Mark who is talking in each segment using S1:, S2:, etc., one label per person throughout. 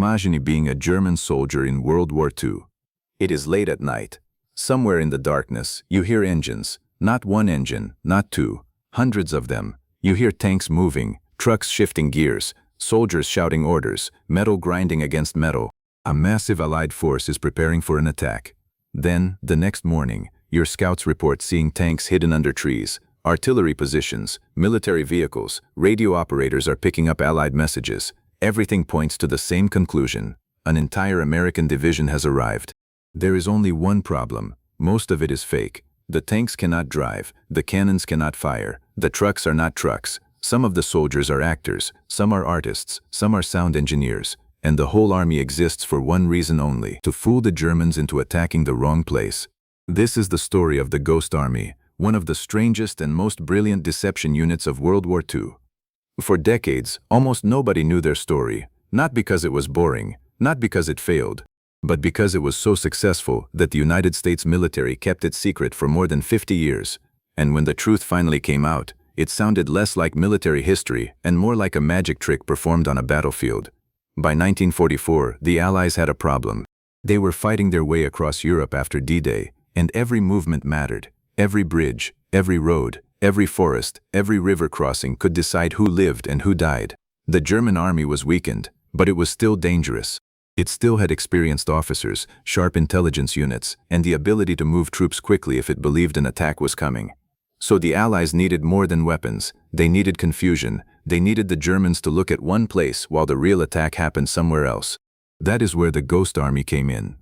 S1: Imagine being a German soldier in World War II. It is late at night. Somewhere in the darkness, you hear engines. Not one engine, not two, hundreds of them. You hear tanks moving, trucks shifting gears, soldiers shouting orders, metal grinding against metal. A massive Allied force is preparing for an attack. Then, the next morning, your scouts report seeing tanks hidden under trees, artillery positions, military vehicles, radio operators are picking up Allied messages. Everything points to the same conclusion. An entire American division has arrived. There is only one problem. Most of it is fake. The tanks cannot drive, the cannons cannot fire, the trucks are not trucks. Some of the soldiers are actors, some are artists, some are sound engineers, and the whole army exists for one reason only: to fool the Germans into attacking the wrong place. This is the story of the Ghost Army, one of the strangest and most brilliant deception units of World War II. For decades, almost nobody knew their story, not because it was boring, not because it failed, but because it was so successful that the United States military kept it secret for more than 50 years. And when the truth finally came out, it sounded less like military history and more like a magic trick performed on a battlefield. By 1944, the Allies had a problem. They were fighting their way across Europe after D-Day, and every movement mattered. Every bridge, every road, every forest, every river crossing could decide who lived and who died. The German army was weakened, but it was still dangerous. It still had experienced officers, sharp intelligence units, and the ability to move troops quickly if it believed an attack was coming. So the Allies needed more than weapons. They needed confusion. They needed the Germans to look at one place while the real attack happened somewhere else. That is where the Ghost Army came in.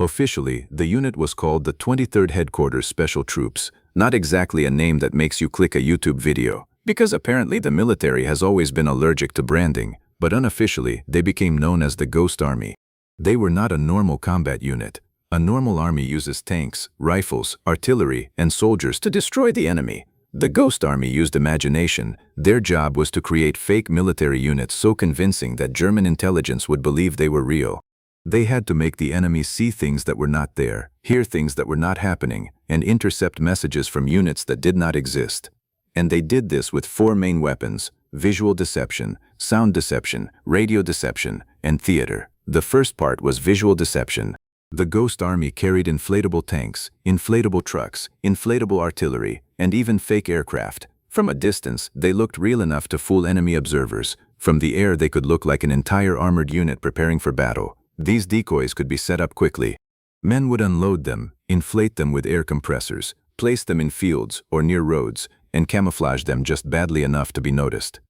S1: Officially, the unit was called the 23rd Headquarters Special Troops, not exactly a name that makes you click a YouTube video, because apparently the military has always been allergic to branding. But unofficially, they became known as the Ghost Army. They were not a normal combat unit. A normal army uses tanks, rifles, artillery, and soldiers to destroy the enemy. The Ghost Army used imagination. Their job was to create fake military units so convincing that German intelligence would believe they were real. They had to make the enemy see things that were not there, hear things that were not happening, and intercept messages from units that did not exist. And they did this with four main weapons: visual deception, sound deception, radio deception, and theater. The first part was visual deception. The Ghost Army carried inflatable tanks, inflatable trucks, inflatable artillery, and even fake aircraft. From a distance, they looked real enough to fool enemy observers. From the air, they could look like an entire armored unit preparing for battle. These decoys could be set up quickly. Men would unload them, inflate them with air compressors, place them in fields or near roads, and camouflage them just badly enough to be noticed.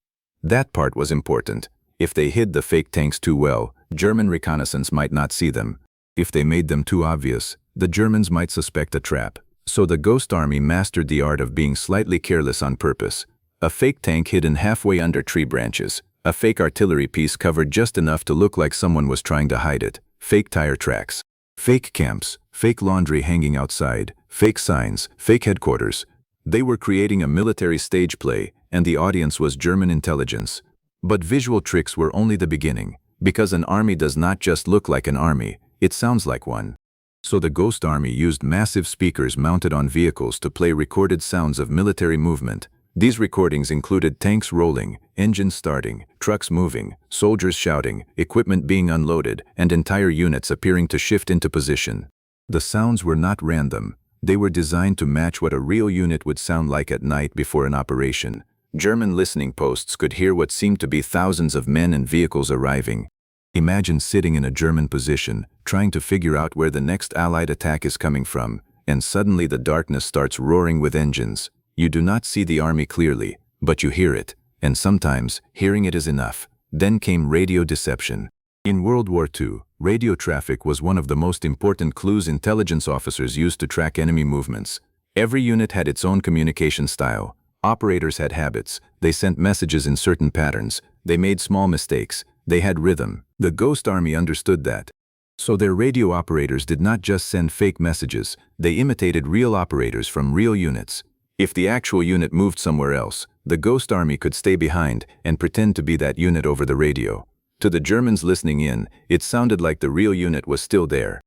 S1: That part was important. If they hid the fake tanks too well, German reconnaissance might not see them. If they made them too obvious, the Germans might suspect a trap. So the Ghost Army mastered the art of being slightly careless on purpose. A fake tank hidden halfway under tree branches. A fake artillery piece covered just enough to look like someone was trying to hide it. Fake tire tracks. Fake camps. Fake laundry hanging outside. Fake signs. Fake headquarters. They were creating a military stage play, and the audience was German intelligence. But visual tricks were only the beginning, because an army does not just look like an army, it sounds like one. So the Ghost Army used massive speakers mounted on vehicles to play recorded sounds of military movement. These recordings included tanks rolling, engines starting, trucks moving, soldiers shouting, equipment being unloaded, and entire units appearing to shift into position. The sounds were not random. They were designed to match what a real unit would sound like at night before an operation. German listening posts could hear what seemed to be thousands of men and vehicles arriving. Imagine sitting in a German position, trying to figure out where the next Allied attack is coming from, and suddenly the darkness starts roaring with engines. You do not see the army clearly, but you hear it, and sometimes hearing it is enough. Then came radio deception. In World War II, radio traffic was one of the most important clues intelligence officers used to track enemy movements. Every unit had its own communication style. Operators had habits. They sent messages in certain patterns. They made small mistakes. They had rhythm. The Ghost Army understood that. So their radio operators did not just send fake messages. They imitated real operators from real units. If the actual unit moved somewhere else, the Ghost Army could stay behind and pretend to be that unit over the radio. To the Germans listening in, it sounded like the real unit was still there.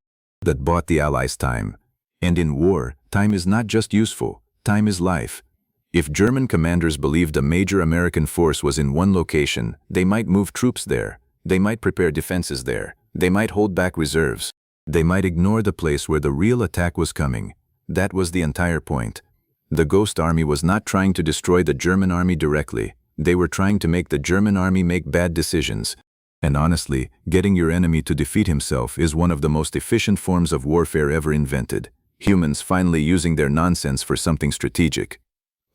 S1: That bought the Allies time. And in war, time is not just useful, time is life. If German commanders believed a major American force was in one location, they might move troops there. They might prepare defenses there. They might hold back reserves. They might ignore the place where the real attack was coming. That was the entire point. The Ghost Army was not trying to destroy the German army directly. They were trying to make the German army make bad decisions. And honestly, getting your enemy to defeat himself is one of the most efficient forms of warfare ever invented. Humans finally using their nonsense for something strategic.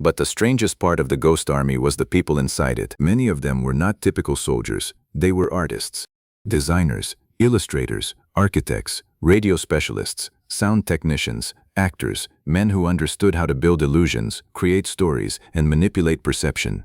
S1: But the strangest part of the Ghost Army was the people inside it. Many of them were not typical soldiers. They were artists, designers, illustrators, architects, radio specialists, sound technicians, actors, men who understood how to build illusions, create stories, and manipulate perception.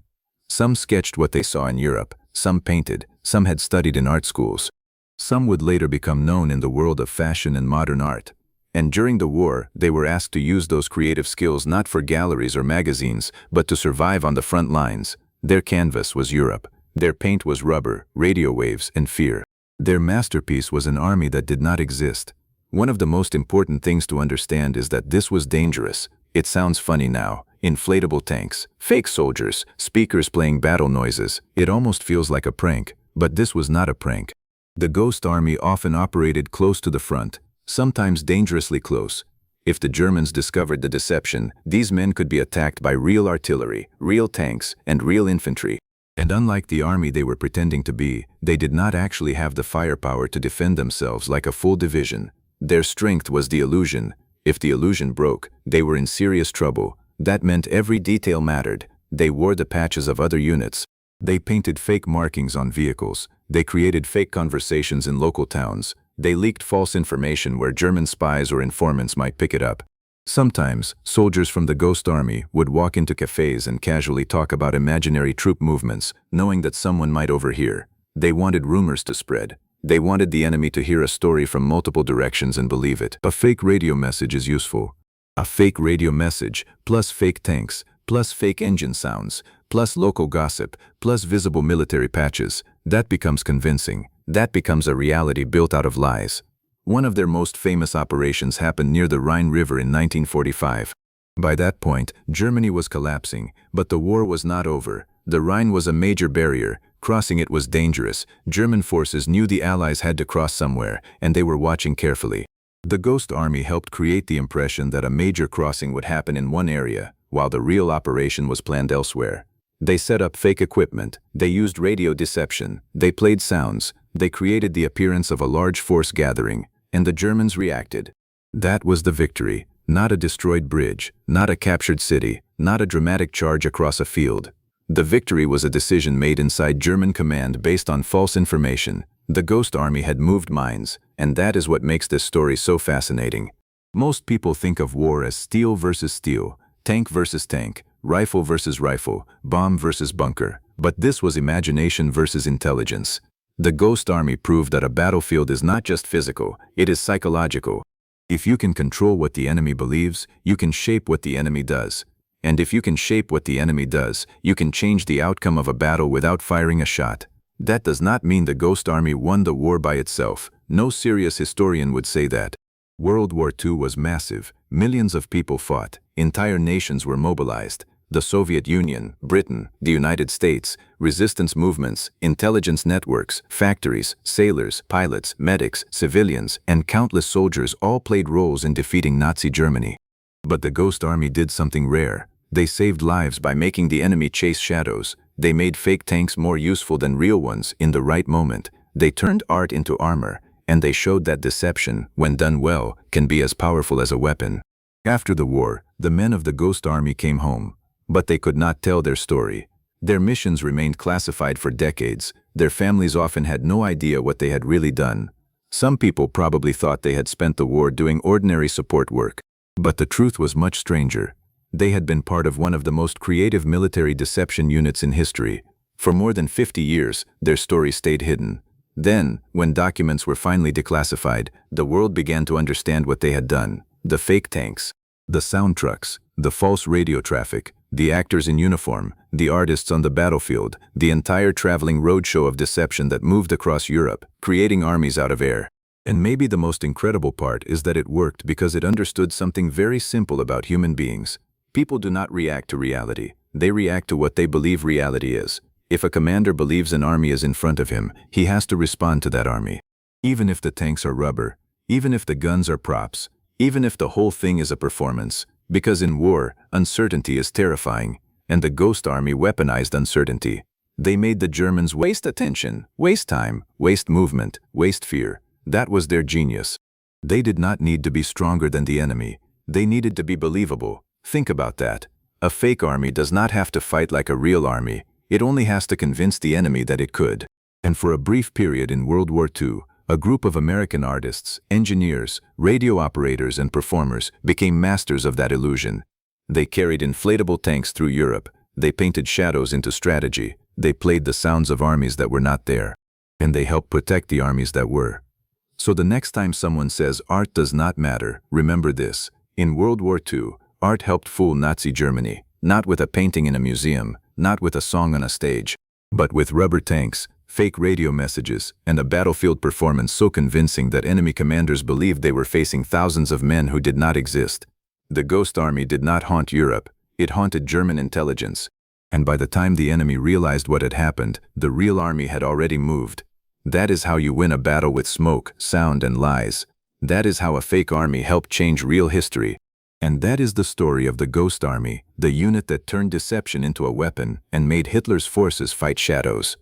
S1: Some sketched what they saw in Europe, some painted, some had studied in art schools. Some would later become known in the world of fashion and modern art. And during the war, they were asked to use those creative skills not for galleries or magazines, but to survive on the front lines. Their canvas was Europe. Their paint was rubber, radio waves, and fear. Their masterpiece was an army that did not exist. One of the most important things to understand is that this was dangerous. It sounds funny now. Inflatable tanks, fake soldiers, speakers playing battle noises. It almost feels like a prank, but this was not a prank. The Ghost Army often operated close to the front, sometimes dangerously close. If the Germans discovered the deception, these men could be attacked by real artillery, real tanks, and real infantry. And unlike the army they were pretending to be, they did not actually have the firepower to defend themselves like a full division. Their strength was the illusion. If the illusion broke, they were in serious trouble. That meant every detail mattered. They wore the patches of other units. They painted fake markings on vehicles. They created fake conversations in local towns. They leaked false information where German spies or informants might pick it up. Sometimes, soldiers from the Ghost Army would walk into cafes and casually talk about imaginary troop movements, knowing that someone might overhear. They wanted rumors to spread. They wanted the enemy to hear a story from multiple directions and believe it. A fake radio message is useful. A fake radio message, plus fake tanks, plus fake engine sounds, plus local gossip, plus visible military patches, that becomes convincing. That becomes a reality built out of lies. One of their most famous operations happened near the Rhine River in 1945. By that point, Germany was collapsing, but the war was not over. The Rhine was a major barrier. Crossing it was dangerous. German forces knew the Allies had to cross somewhere, and they were watching carefully. The Ghost Army helped create the impression that a major crossing would happen in one area, while the real operation was planned elsewhere. They set up fake equipment, they used radio deception, they played sounds, they created the appearance of a large force gathering, and the Germans reacted. That was the victory, not a destroyed bridge, not a captured city, not a dramatic charge across a field. The victory was a decision made inside German command based on false information. The Ghost Army had moved minds, and that is what makes this story so fascinating. Most people think of war as steel versus steel, tank versus tank, rifle versus rifle, bomb versus bunker. But this was imagination versus intelligence. The Ghost Army proved that a battlefield is not just physical, it is psychological. If you can control what the enemy believes, you can shape what the enemy does. And if you can shape what the enemy does, you can change the outcome of a battle without firing a shot. That does not mean the Ghost Army won the war by itself. No serious historian would say that. World War II was massive. Millions of people fought. Entire nations were mobilized. The Soviet Union, Britain, the United States, resistance movements, intelligence networks, factories, sailors, pilots, medics, civilians, and countless soldiers all played roles in defeating Nazi Germany. But the Ghost Army did something rare. They saved lives by making the enemy chase shadows. They made fake tanks more useful than real ones in the right moment. They turned art into armor, and they showed that deception, when done well, can be as powerful as a weapon. After the war, the men of the Ghost Army came home, but they could not tell their story. Their missions remained classified for decades. Their families often had no idea what they had really done. Some people probably thought they had spent the war doing ordinary support work. But the truth was much stranger. They had been part of one of the most creative military deception units in history. For more than 50 years, their story stayed hidden. Then, when documents were finally declassified, the world began to understand what they had done. The fake tanks, the sound trucks, the false radio traffic, the actors in uniform, the artists on the battlefield, the entire traveling roadshow of deception that moved across Europe, creating armies out of air. And maybe the most incredible part is that it worked because it understood something very simple about human beings. People do not react to reality. They react to what they believe reality is. If a commander believes an army is in front of him, he has to respond to that army. Even if the tanks are rubber, even if the guns are props, even if the whole thing is a performance, because in war, uncertainty is terrifying, and the Ghost Army weaponized uncertainty. They made the Germans waste attention, waste time, waste movement, waste fear. That was their genius. They did not need to be stronger than the enemy. They needed to be believable. Think about that. A fake army does not have to fight like a real army. It only has to convince the enemy that it could. And for a brief period in World War II, a group of American artists, engineers, radio operators, and performers became masters of that illusion. They carried inflatable tanks through Europe. They painted shadows into strategy. They played the sounds of armies that were not there. And they helped protect the armies that were. So the next time someone says art does not matter, remember this. In World War II, art helped fool Nazi Germany, not with a painting in a museum, not with a song on a stage, but with rubber tanks, fake radio messages, and a battlefield performance so convincing that enemy commanders believed they were facing thousands of men who did not exist. The Ghost Army did not haunt Europe, it haunted German intelligence. And by the time the enemy realized what had happened, the real army had already moved. That is how you win a battle with smoke, sound, and lies. That is how a fake army helped change real history. And that is the story of the Ghost Army, the unit that turned deception into a weapon and made Hitler's forces fight shadows.